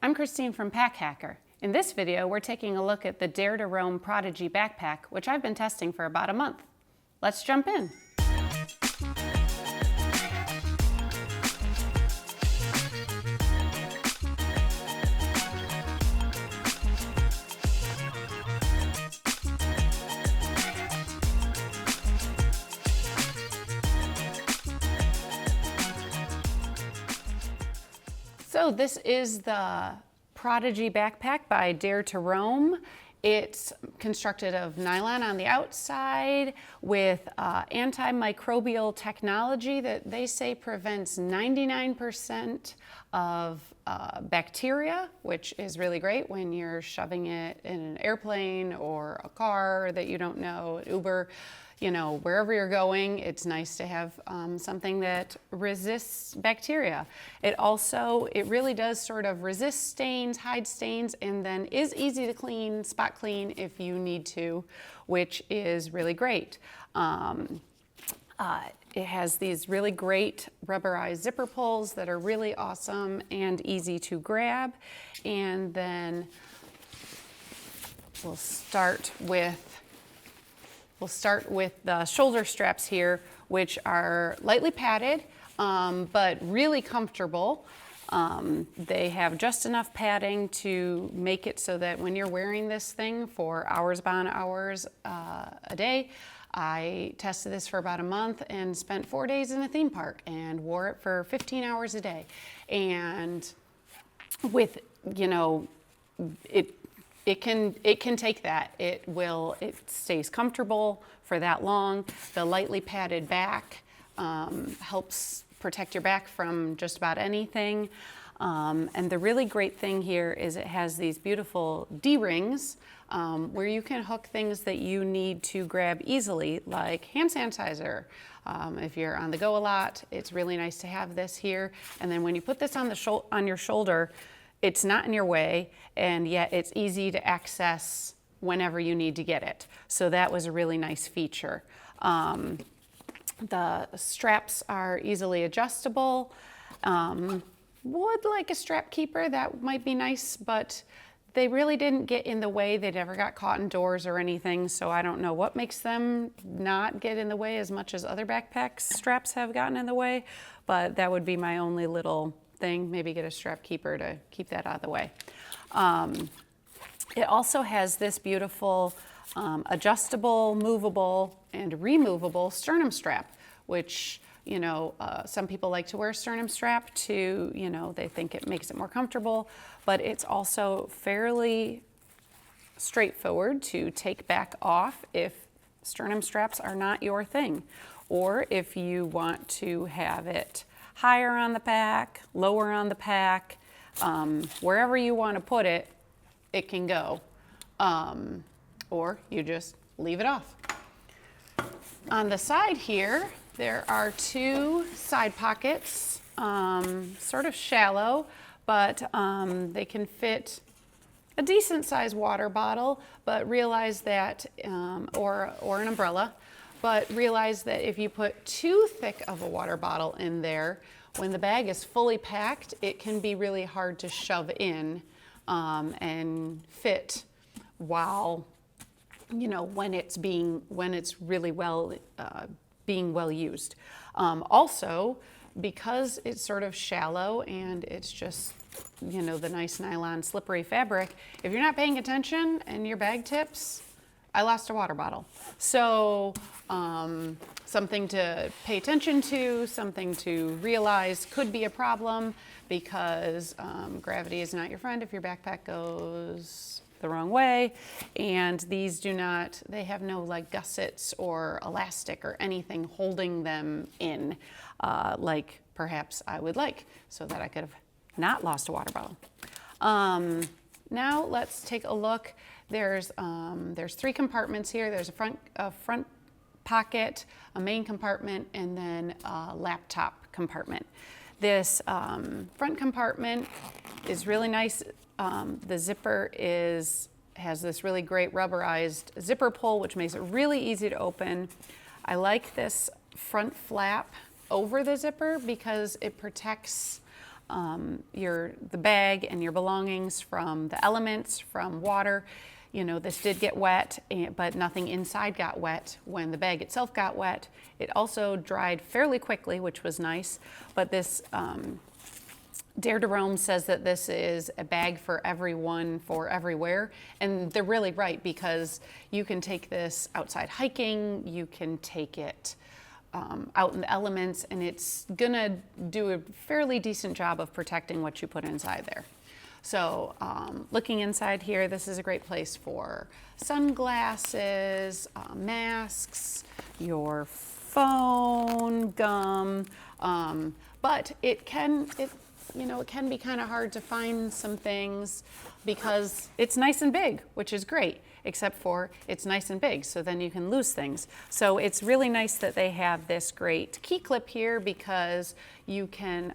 I'm Christine from Pack Hacker. In this video, we're taking a look at the Dare to Roam Prodigy backpack, which I've been testing for about a month. Let's jump in. So this is the Prodigy backpack by Dare to Roam. It's constructed of nylon on the outside with antimicrobial technology that they say prevents 99% of bacteria, which is really great when you're shoving it in an airplane or a car that you don't know, Uber. You know, wherever you're going, it's nice to have something that resists bacteria. It really does sort of resist stains, hide stains, and then is easy to clean, spot clean if you need to, which is really great. It has these really great rubberized zipper pulls that are really awesome and easy to grab. And then we'll start with the shoulder straps here, which are lightly padded, but really comfortable. They have just enough padding to make it so that when you're wearing this thing for hours upon hours a day. I tested this for about a month and spent 4 days in a theme park and wore it for 15 hours a day. And with, you know, it can take that. It stays comfortable for that long. The lightly padded back helps protect your back from just about anything. And the really great thing here is it has these beautiful D-rings where you can hook things that you need to grab easily, like hand sanitizer. If you're on the go a lot, it's really nice to have this here. And then when you put this on your shoulder, it's not in your way, and yet it's easy to access whenever you need to get it. So that was a really nice feature. The straps are easily adjustable. Would like a strap keeper, that might be nice, but they really didn't get in the way. They never got caught in doors or anything, so I don't know what makes them not get in the way as much as other backpack straps have gotten in the way, but that would be my only little thing. Maybe get a strap keeper to keep that out of the way. It also has this beautiful adjustable, movable, and removable sternum strap, which, you know, some people like to wear a sternum strap to, you know, they think it makes it more comfortable, but it's also fairly straightforward to take back off if sternum straps are not your thing, or if you want to have it higher on the pack, lower on the pack, wherever you want to put it, it can go, or you just leave it off. On the side here, there are two side pockets, sort of shallow, but they can fit a decent sized water bottle, but realize that, or an umbrella, but realize that if you put too thick of a water bottle in there, when the bag is fully packed, it can be really hard to shove in and fit while, you know, when it's really being well used. Also, because it's sort of shallow and it's just, you know, the nice nylon slippery fabric, if you're not paying attention and your bag tips, I lost a water bottle. So something to pay attention to, something to realize could be a problem, because gravity is not your friend if your backpack goes the wrong way. And these they have no like gussets or elastic or anything holding them in like perhaps I would like, so that I could have not lost a water bottle. Now let's take a look. There's three compartments here. There's a front pocket, a main compartment, and then a laptop compartment. This front compartment is really nice. The zipper has this really great rubberized zipper pull, which makes it really easy to open. I like this front flap over the zipper because it protects the bag and your belongings from the elements, from water. You know, this did get wet, but nothing inside got wet when the bag itself got wet. It also dried fairly quickly, which was nice. But this Dare to Roam says that this is a bag for everyone, for everywhere. And they're really right, because you can take this outside hiking, you can take it out in the elements, and it's gonna do a fairly decent job of protecting what you put inside there. So looking inside here, this is a great place for sunglasses, masks, your phone, gum, but it can be kind of hard to find some things because it's nice and big, which is great, except for it's nice and big, so then you can lose things. So it's really nice that they have this great key clip here, because you can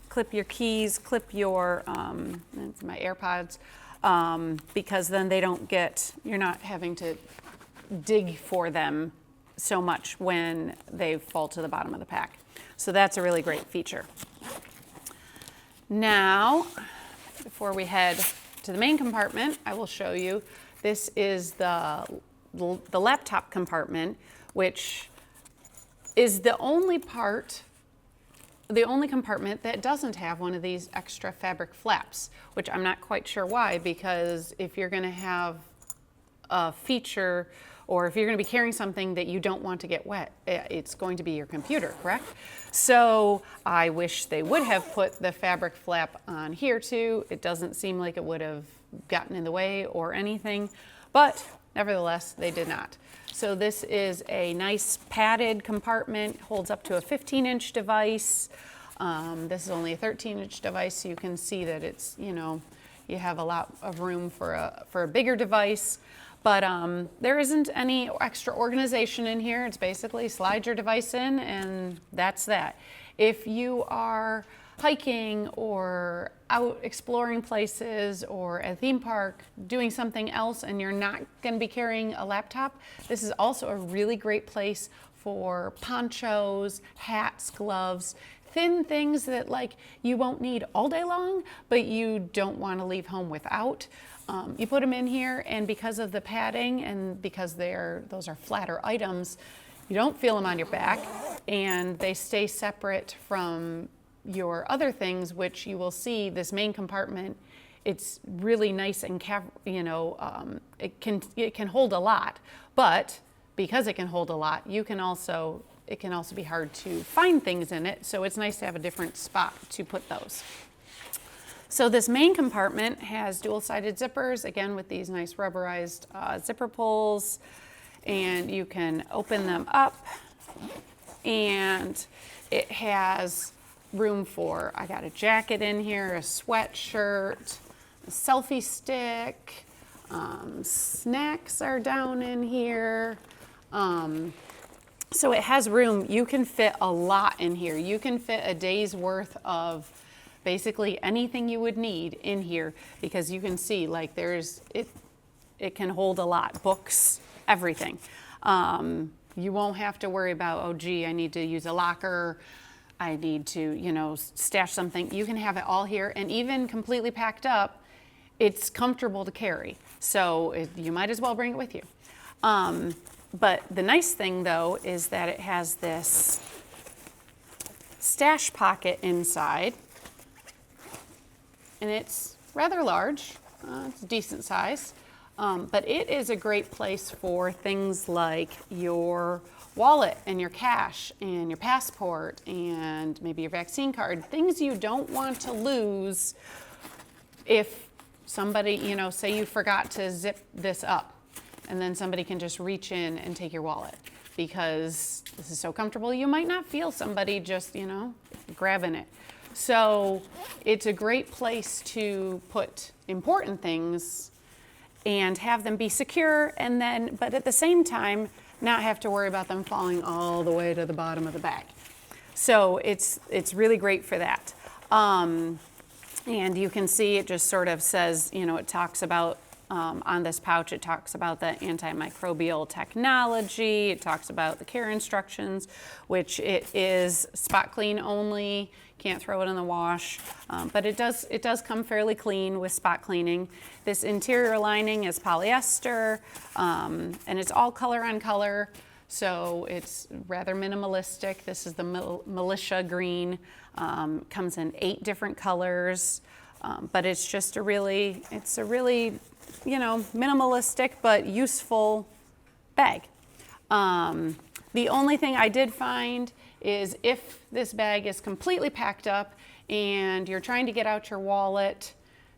clip your keys, clip your, that's my AirPods, because then they don't get, you're not having to dig for them so much when they fall to the bottom of the pack. So that's a really great feature. Now, before we head to the main compartment, I will show you, this is the laptop compartment, which is the only compartment that doesn't have one of these extra fabric flaps, which I'm not quite sure why, because if you're going to have a feature, or if you're going to be carrying something that you don't want to get wet, it's going to be your computer, correct? So I wish they would have put the fabric flap on here too. It doesn't seem like it would have gotten in the way or anything, but nevertheless, they did not. So this is a nice padded compartment, holds up to a 15-inch device. This is only a 13-inch device, so you can see that it's, you have a lot of room for a bigger device. But there isn't any extra organization in here. It's basically slide your device in and that's that. If you are hiking or out exploring places or at a theme park doing something else and you're not going to be carrying a laptop, this is also a really great place for ponchos, hats, gloves, thin things that like you won't need all day long, but you don't want to leave home without. You put them in here, and because of the padding and because those are flatter items, you don't feel them on your back, and they stay separate from your other things, which you will see this main compartment. It's really nice and it can hold a lot, but because it can hold a lot, it can also be hard to find things in it. So it's nice to have a different spot to put those. So this main compartment has dual-sided zippers, again with these nice rubberized zipper pulls, and you can open them up, and it has room for, I got a jacket in here, a sweatshirt, a selfie stick, snacks are down in here. So it has room. You can fit a lot in here. You can fit a day's worth of basically anything you would need in here, because you can see like it can hold a lot, books, everything. You won't have to worry about, oh gee, I need to use a locker, I need to stash something. You can have it all here, and even completely packed up, it's comfortable to carry. So you might as well bring it with you. But the nice thing though is that it has this stash pocket inside, and it's rather large, it's a decent size, but it is a great place for things like your wallet and your cash and your passport and maybe your vaccine card, things you don't want to lose if somebody, say you forgot to zip this up, and then somebody can just reach in and take your wallet because this is so comfortable. You might not feel somebody just, grabbing it. So it's a great place to put important things and have them be secure, but at the same time, not have to worry about them falling all the way to the bottom of the bag. So it's really great for that. And you can see it just sort of says, it talks about on this pouch. It talks about the antimicrobial technology. It talks about the care instructions, which it is spot clean only. Can't throw it in the wash, but it does come fairly clean with spot cleaning. This interior lining is polyester, and it's all color on color, so it's rather minimalistic. This is the militia green. Comes in 8 different colors, but it's just a really, you know, minimalistic but useful bag. The only thing I did find is if this bag is completely packed up and you're trying to get out your wallet,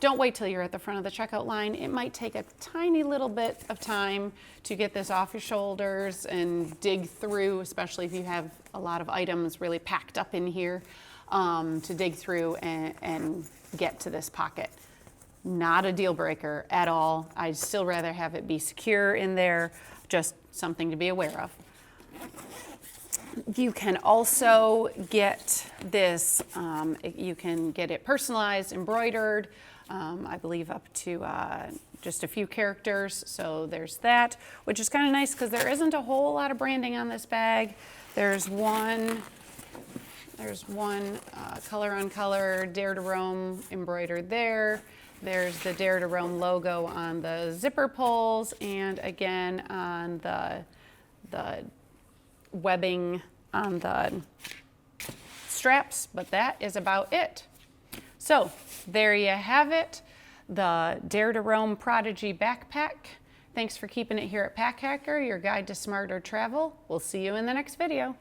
don't wait till you're at the front of the checkout line. It might take a tiny little bit of time to get this off your shoulders and dig through, especially if you have a lot of items really packed up in here, to dig through and get to this pocket. Not a deal breaker at all. I'd still rather have it be secure in there, just something to be aware of. You can also get this, you can get it personalized, embroidered, I believe up to just a few characters. So there's that, which is kind of nice because there isn't a whole lot of branding on this bag. There's one color on color Dare to Roam embroidered there. There's the Dare to Roam logo on the zipper pulls, and again on the webbing on the straps, but that is about it. So there you have it, the Dare to Roam Prodigy backpack. Thanks for keeping it here at Pack Hacker, your guide to smarter travel. We'll see you in the next video.